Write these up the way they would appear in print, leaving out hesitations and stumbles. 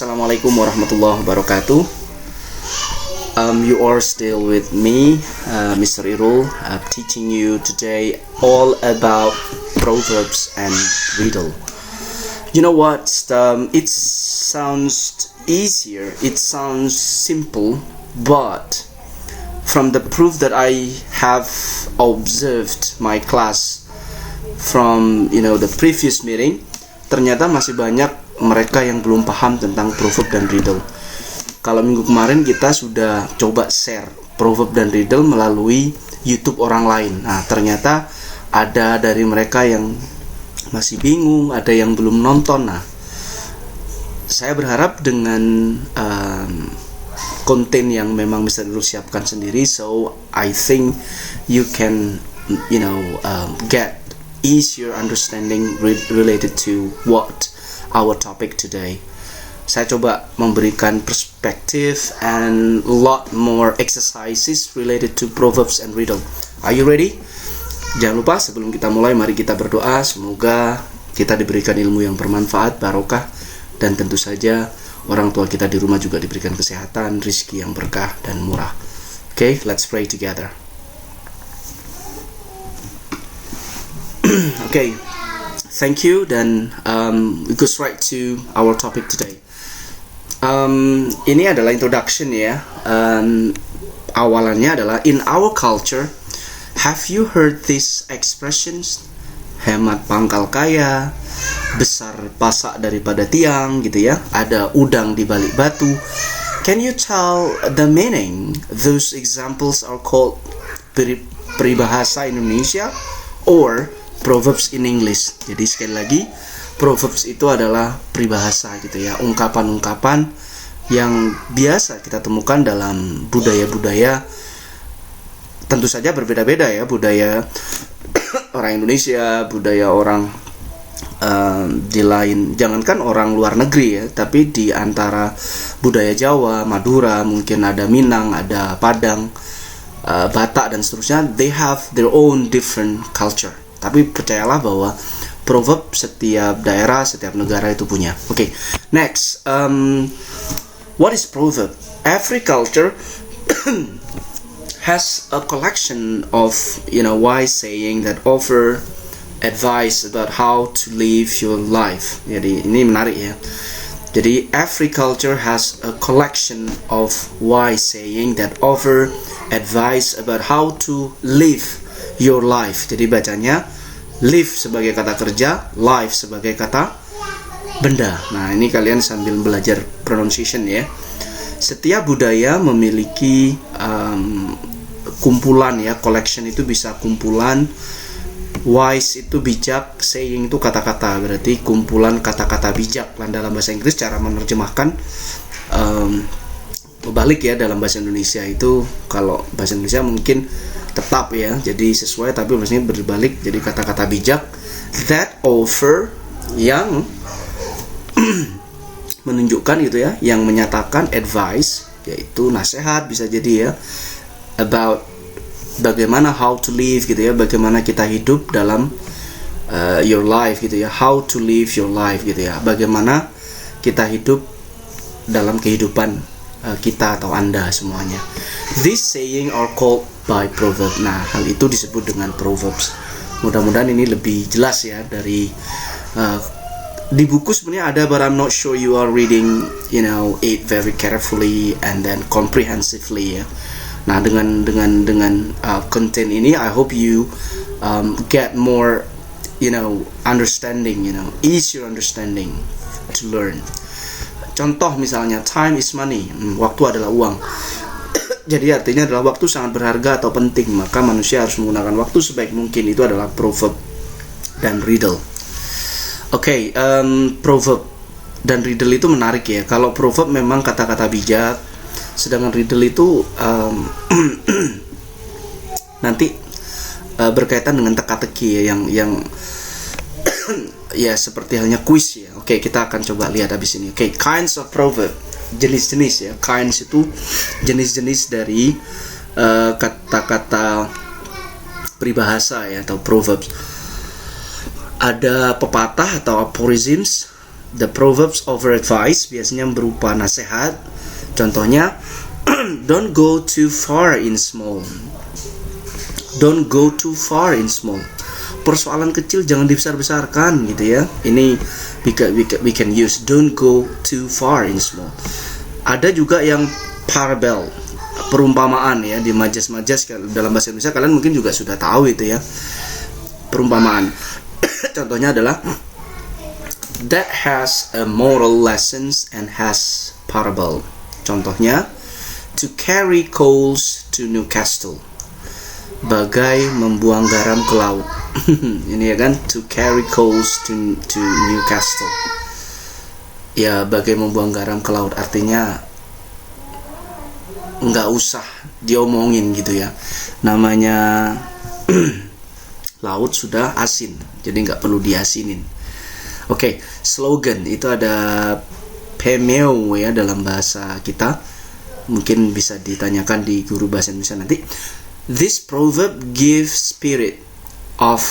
Assalamualaikum warahmatullahi wabarakatuh. You are still with me, Mr. Irul, teaching you today all about proverbs and riddle. You know what? It sounds easier, it sounds simple, but from the proof that I have observed my class from the previous meeting, ternyata masih banyak mereka yang belum paham tentang proverb dan riddle. Kalau minggu kemarin kita sudah coba share proverb dan riddle melalui YouTube orang lain. Nah, ternyata ada dari mereka yang masih bingung, ada yang belum nonton. Nah, saya berharap dengan konten yang memang bisa Irul siapkan sendiri, so I think you can get easier understanding related to what our topic today. Saya coba memberikan perspektif and a lot more exercises related to proverbs and riddle. Are you ready? Jangan lupa sebelum kita mulai, mari kita berdoa. Semoga kita diberikan ilmu yang bermanfaat, barokah, dan tentu saja orang tua kita di rumah juga diberikan kesehatan, rizki yang berkah dan murah. Okay, let's pray together. Okay, thank you. Dan we go straight to our topic today. Ini adalah introduction ya. Awalannya adalah in our culture, have you heard these expressions? Hemat pangkal kaya, besar pasak daripada tiang, gitu ya. Ada udang di balik batu. Can you tell the meaning? Those examples are called peribahasa Indonesia or proverbs in English. Jadi sekali lagi, proverbs itu adalah peribahasa gitu ya, ungkapan-ungkapan yang biasa kita temukan dalam budaya-budaya. Tentu saja berbeda-beda ya, budaya orang Indonesia, budaya orang di lain, jangankan orang luar negeri ya, tapi di antara budaya Jawa, Madura, mungkin ada Minang, ada Padang, Batak dan seterusnya, they have their own different culture. Tapi percayalah bahwa proverb setiap daerah, setiap negara itu punya. Okay, next, what is proverb? Every culture has a collection of wise saying that offer advice about how to live your life. Jadi ini menarik ya. Jadi every culture has a collection of wise saying that offer advice about how to live your life. Jadi bacanya live sebagai kata kerja, life sebagai kata benda. Nah, ini kalian sambil belajar pronunciation ya. Setiap budaya memiliki kumpulan ya, collection itu bisa kumpulan, wise itu bijak, saying itu kata-kata, berarti kumpulan kata-kata bijak. Dalam bahasa Inggris cara menerjemahkan berbalik ya, dalam bahasa Indonesia itu, kalau bahasa Indonesia mungkin tetap ya, jadi sesuai, tapi maksudnya berbalik, jadi kata-kata bijak that offer, yang menunjukkan gitu ya, yang menyatakan advice, yaitu nasihat bisa jadi ya, about bagaimana how to live gitu ya, bagaimana kita hidup dalam your life gitu ya, how to live your life gitu ya, bagaimana kita hidup dalam kehidupan kita atau Anda semuanya. These saying are called by proverb. Nah, hal itu disebut dengan proverbs. Mudah-mudahan ini lebih jelas ya dari di buku sebenarnya ada, but I'm not sure you are reading it very carefully and then comprehensively ya. Nah, dengan konten ini, I hope you get more understanding, easier understanding to learn. Contoh misalnya, time is money, waktu adalah uang. Jadi artinya adalah waktu sangat berharga atau penting, maka manusia harus menggunakan waktu sebaik mungkin. Itu adalah proverb dan riddle. Okay, proverb dan riddle itu menarik ya. Kalau proverb memang kata-kata bijak, sedangkan riddle itu nanti berkaitan dengan teka-teki ya, yang ya seperti halnya kuis ya. Oke, kita akan coba lihat habis ini. Oke, kinds of proverb, jenis-jenis ya. Kinds itu jenis-jenis dari kata-kata peribahasa ya, atau proverbs. Ada pepatah atau aphorisms, The proverbs offer advice, biasanya berupa nasihat. Contohnya, don't go too far in small. Don't go too far in small. Persoalan kecil jangan dibesar-besarkan gitu ya. Ini we can use don't go too far in small. Ada juga yang parable, perumpamaan ya, di majas-majas dalam bahasa Indonesia kalian mungkin juga sudah tahu itu ya. Perumpamaan. Contohnya adalah that has a moral lessons and has parable. Contohnya, to carry coals to Newcastle, bagai membuang garam ke laut. Ini ya kan, to carry coals to Newcastle. Ya, bagai membuang garam ke laut, artinya nggak usah diomongin gitu ya. Namanya laut sudah asin, jadi nggak perlu diasinin. Oke, slogan itu ada pemeo ya dalam bahasa kita. Mungkin bisa ditanyakan di guru bahasa Indonesia nanti. This proverb gives spirit of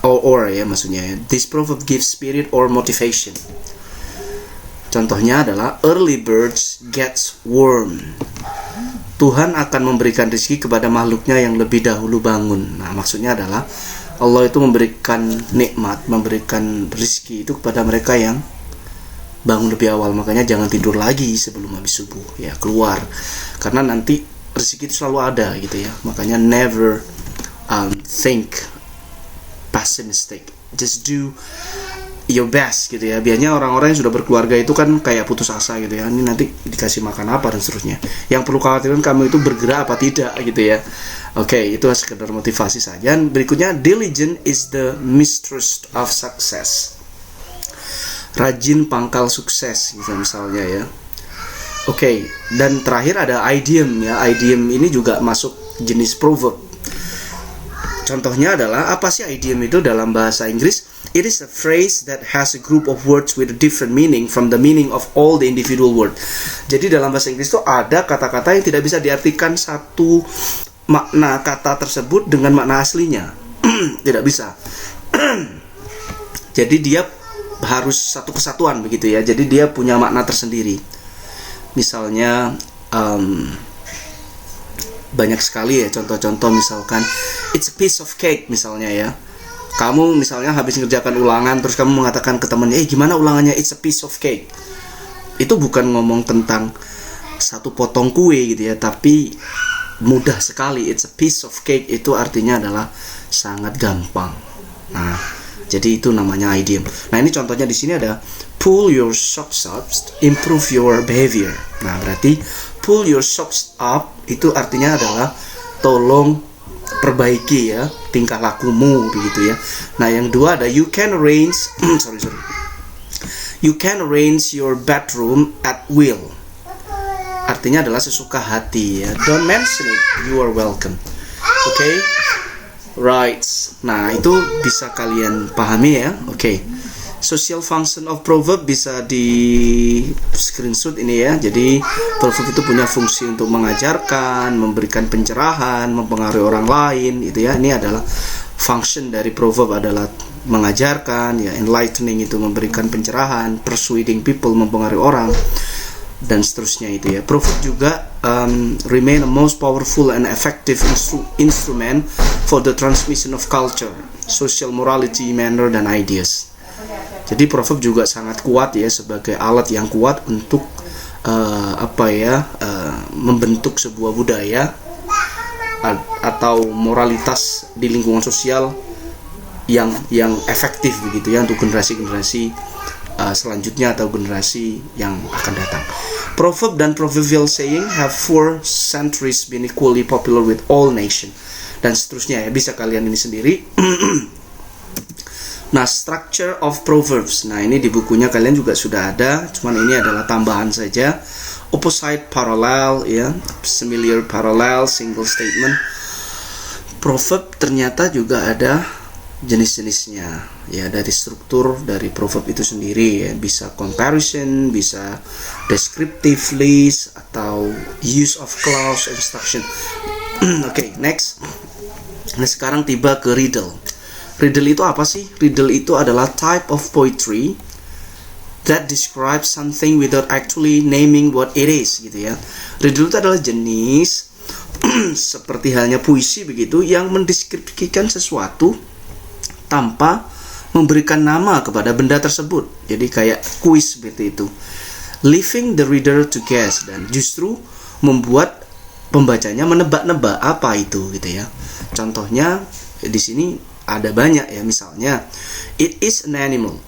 or ya maksudnya ya. This proverb gives spirit or motivation. Contohnya adalah early birds gets worm. Tuhan akan memberikan rezeki kepada makhluknya yang lebih dahulu bangun. Nah, maksudnya adalah Allah itu memberikan nikmat, memberikan rezeki itu kepada mereka yang bangun lebih awal. Makanya jangan tidur lagi sebelum habis subuh ya, keluar. Karena nanti rezeki itu selalu ada gitu ya. Makanya never think pessimistic. Just do your best gitu ya. Biasanya orang-orang yang sudah berkeluarga itu kan kayak putus asa gitu ya. Ini nanti dikasih makan apa dan seterusnya. Yang perlu khawatirkan kamu itu bergerak apa tidak gitu ya. Oke, itu sekedar motivasi saja. Dan berikutnya, diligent is the mistress of success. Rajin pangkal sukses gitu misalnya ya. Oke, dan terakhir ada idiom ya. Idiom ini juga masuk jenis proverb. Contohnya adalah, apa sih idiom itu dalam bahasa Inggris? It is a phrase that has a group of words with a different meaning from the meaning of all the individual word. Jadi dalam bahasa Inggris itu ada kata-kata yang tidak bisa diartikan satu makna kata tersebut dengan makna aslinya. Tidak bisa. Jadi dia harus satu kesatuan begitu ya. Jadi dia punya makna tersendiri. Misalnya banyak sekali ya contoh-contoh, misalkan it's a piece of cake misalnya ya. Kamu misalnya habis mengerjakan ulangan terus kamu mengatakan ke temannya, gimana ulangannya, it's a piece of cake. Itu bukan ngomong tentang satu potong kue gitu ya, tapi mudah sekali. It's a piece of cake itu artinya adalah sangat gampang. Nah, jadi itu namanya idiom. Nah, ini contohnya di sini ada pull your socks up, improve your behavior. Nah, berarti pull your socks up itu artinya adalah tolong perbaiki ya tingkah lakumu begitu ya. Nah, yang dua ada you can arrange you can arrange your bedroom at will. Artinya adalah sesuka hati ya. Don't mention it, you are welcome. Okay? Right. Nah, itu bisa kalian pahami ya. Okay. Social function of proverb bisa di screenshot ini ya. Jadi proverb itu punya fungsi untuk mengajarkan, memberikan pencerahan, mempengaruhi orang lain itu ya. Ini adalah function dari proverb adalah mengajarkan ya, enlightening itu memberikan pencerahan, persuading people mempengaruhi orang, dan seterusnya itu ya. Proverb juga remain a most powerful and effective instrument for the transmission of culture, social morality, manner, dan ideas. Jadi proverb juga sangat kuat ya sebagai alat yang kuat untuk membentuk sebuah budaya atau moralitas di lingkungan sosial yang efektif begitu ya untuk generasi-generasi selanjutnya atau generasi yang akan datang. Proverb dan proverbial saying have for centuries been equally popular with all nation, dan seterusnya ya, bisa kalian ini sendiri. Nah, structure of proverbs. Nah, ini di bukunya kalian juga sudah ada, cuman ini adalah tambahan saja. Opposite, parallel ya, similar, parallel, single statement. Proverb ternyata juga ada jenis-jenisnya ya, dari struktur dari proverb itu sendiri ya. Bisa comparison, bisa descriptive list, atau use of clause, instruction. Oke, next. Nah, sekarang tiba ke riddle. Riddle itu apa sih? Riddle itu adalah type of poetry that describes something without actually naming what it is, gitu ya. Riddle itu adalah jenis seperti halnya puisi begitu yang mendeskripsikan sesuatu tanpa memberikan nama kepada benda tersebut. Jadi kayak kuis seperti itu. Leaving the reader to guess, dan justru membuat pembacanya menebak-nebak apa itu, gitu ya. Contohnya di sini ada banyak ya, misalnya it is an animal.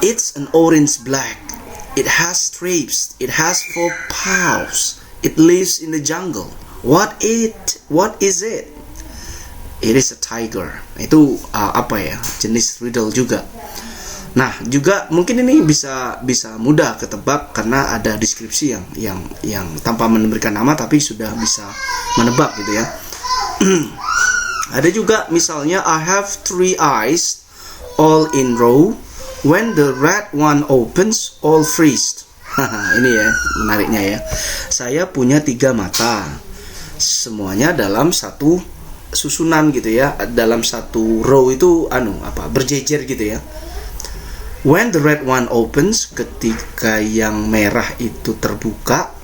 It's an orange black. It has stripes. It has 4 paws. It lives in the jungle. What is it? It is a tiger. Itu apa ya? Jenis riddle juga. Nah, juga mungkin ini bisa mudah ketebak karena ada deskripsi yang tanpa memberikan nama tapi sudah bisa menebak, gitu ya. Ada juga misalnya I have 3 eyes all in row. When the red one opens, all freeze. Ini ya menariknya ya. Saya punya 3 mata. Semuanya dalam satu susunan, gitu ya. Dalam satu row itu berjejer, gitu ya. When the red one opens, ketika yang merah itu terbuka,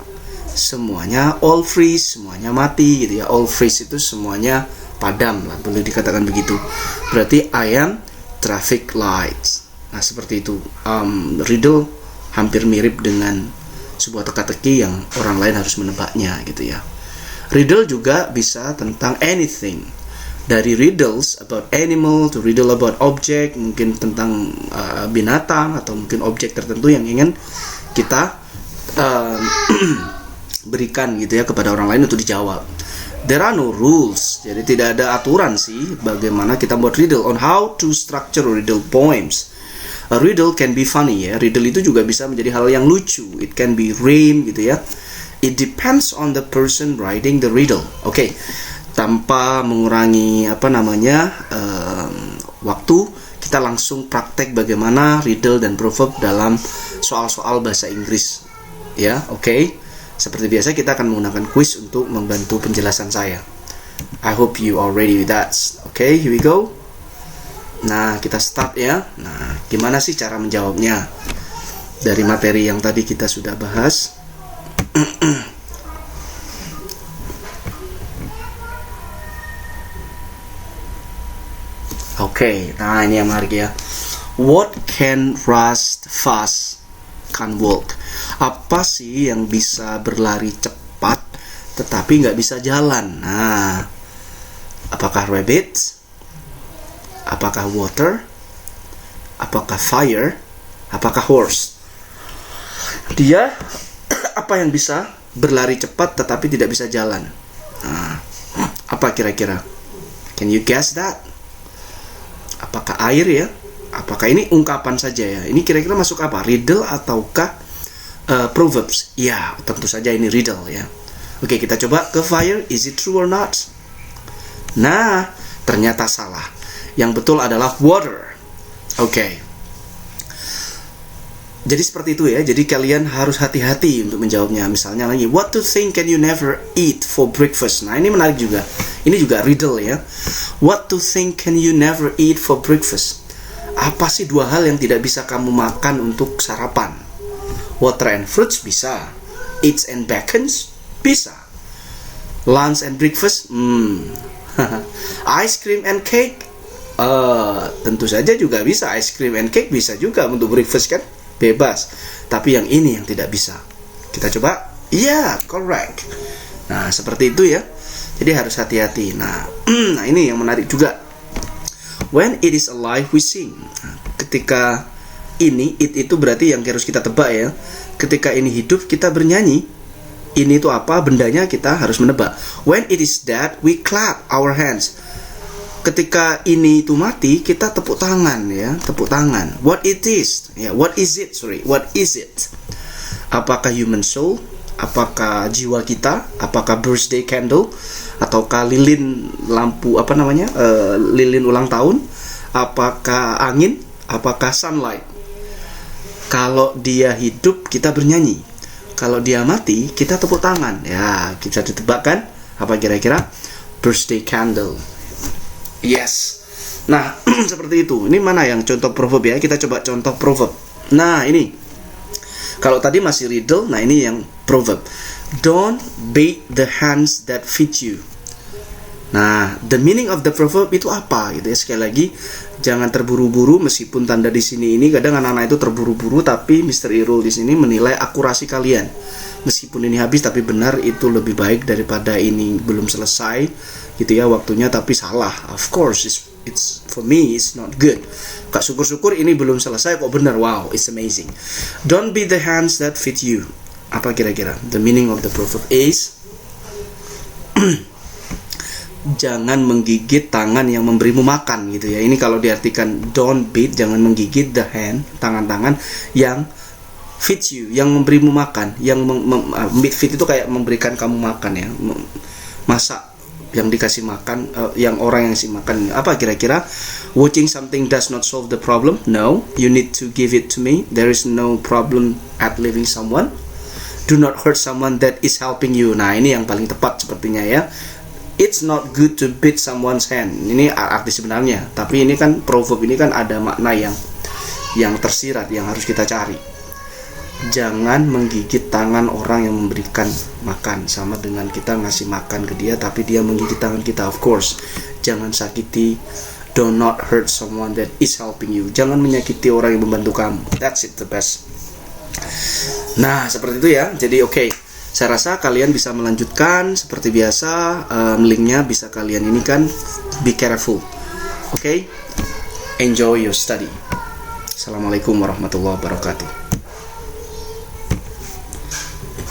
semuanya all freeze, semuanya mati, gitu ya. All freeze itu semuanya padam lah, boleh dikatakan begitu. Berarti I am traffic lights. Nah, seperti itu. Riddle hampir mirip dengan sebuah teka-teki yang orang lain harus menebaknya, gitu ya. Riddle juga bisa tentang anything. Dari riddles about animal to riddle about object, mungkin tentang binatang atau mungkin objek tertentu yang ingin kita berikan, gitu ya, kepada orang lain untuk dijawab. There are no rules. Jadi tidak ada aturan sih bagaimana kita buat riddle on how to structure riddle poems. A riddle can be funny ya. Riddle itu juga bisa menjadi hal yang lucu. It can be rhyme, gitu ya. It depends on the person writing the riddle. Oke. Tanpa mengurangi waktu, kita langsung praktek bagaimana riddle dan proverb dalam soal-soal bahasa Inggris. Ya, oke. Seperti biasa kita akan menggunakan quiz untuk membantu penjelasan saya. I hope you are ready with that. Okay, here we go. Nah, kita start ya. Nah, gimana sih cara menjawabnya? Dari materi yang tadi kita sudah bahas. Oke, nah ini yang menarik ya. What can rust fast, can walk? Apa sih yang bisa berlari cepat tetapi nggak bisa jalan? Nah, apakah rabbit? Apakah water? Apakah fire? Apakah horse? Dia apa yang bisa berlari cepat tetapi tidak bisa jalan? Nah, apa kira-kira? Can you guess that? Apakah air ya? Apakah ini ungkapan saja ya? Ini kira-kira masuk apa? Riddle ataukah proverbs? Ya, tentu saja ini riddle ya. Oke, kita coba ke fire. Is it true or not? Nah, ternyata salah. Yang betul adalah water. Oke. Jadi seperti itu ya. Jadi kalian harus hati-hati untuk menjawabnya. Misalnya lagi, what to think can you never eat for breakfast? Nah, ini menarik juga. Ini juga riddle ya. What to think can you never eat for breakfast? Apa sih 2 hal yang tidak bisa kamu makan untuk sarapan? Water and fruits bisa. Eggs and bacons bisa. Lunch and breakfast? Ice cream and cake? Tentu saja juga bisa. Ice cream and cake bisa juga untuk breakfast kan? Bebas. Tapi yang ini yang tidak bisa. Kita coba. Iya, correct. Nah, seperti itu ya. Jadi harus hati-hati. Nah, ini yang menarik juga. When it is alive we sing. Nah, ketika ini, it itu berarti yang harus kita tebak ya. Ketika ini hidup kita bernyanyi. Ini itu apa? Bendanya kita harus menebak. When it is dead we clap our hands. Ketika ini itu mati, kita tepuk tangan ya, tepuk tangan. What it is? Ya, what is it? What is it? Apakah human soul? Apakah jiwa kita? Apakah birthday candle? Ataukah lilin lampu lilin ulang tahun? Apakah angin? Apakah sunlight? Kalau dia hidup kita bernyanyi. Kalau dia mati kita tepuk tangan. Ya, kita ditebakkan apa kira-kira? Birthday candle. Yes. Nah, seperti itu. Ini mana yang contoh proverb ya? Kita coba contoh proverb. Nah, ini kalau tadi masih riddle, nah ini yang proverb. Don't beat the hands that feed you. Nah, the meaning of the proverb itu apa gitu ya? Sekali lagi, jangan terburu-buru. Meskipun tanda di sini ini kadang anak-anak itu terburu-buru, tapi Mr. Irul di sini menilai akurasi kalian. Meskipun ini habis tapi benar, itu lebih baik daripada ini belum selesai gitu ya waktunya tapi salah. Of course, it's for me it's not good. Kak, syukur-syukur ini belum selesai kok benar. Wow, it's amazing. Don't be the hands that feed you. Apa kira-kira? The meaning of the proverb is jangan menggigit tangan yang memberimu makan gitu ya. Ini kalau diartikan don't beat, jangan menggigit the hand, tangan-tangan yang feed you, yang memberimu makan. Yang feed itu kayak memberikan kamu makan ya. Masak yang dikasih makan, yang orang yang kasih makan. Apa kira-kira? Watching something does not solve the problem. No, you need to give it to me. There is no problem at leaving someone. Do not hurt someone that is helping you. Nah, ini yang paling tepat sepertinya ya. It's not good to beat someone's hand. Ini arti sebenarnya. Tapi ini kan proverb ini kan ada makna yang tersirat yang harus kita cari. Jangan menggigit tangan orang yang memberikan makan. Sama dengan kita ngasih makan ke dia tapi dia menggigit tangan kita. Of course, jangan sakiti. Do not hurt someone that is helping you. Jangan menyakiti orang yang membantu kamu. That's it, the best. Nah, seperti itu ya. Jadi oke. Saya rasa kalian bisa melanjutkan seperti biasa. Linknya bisa kalian ini kan. Be careful. Oke. Enjoy your study. Assalamualaikum warahmatullahi wabarakatuh.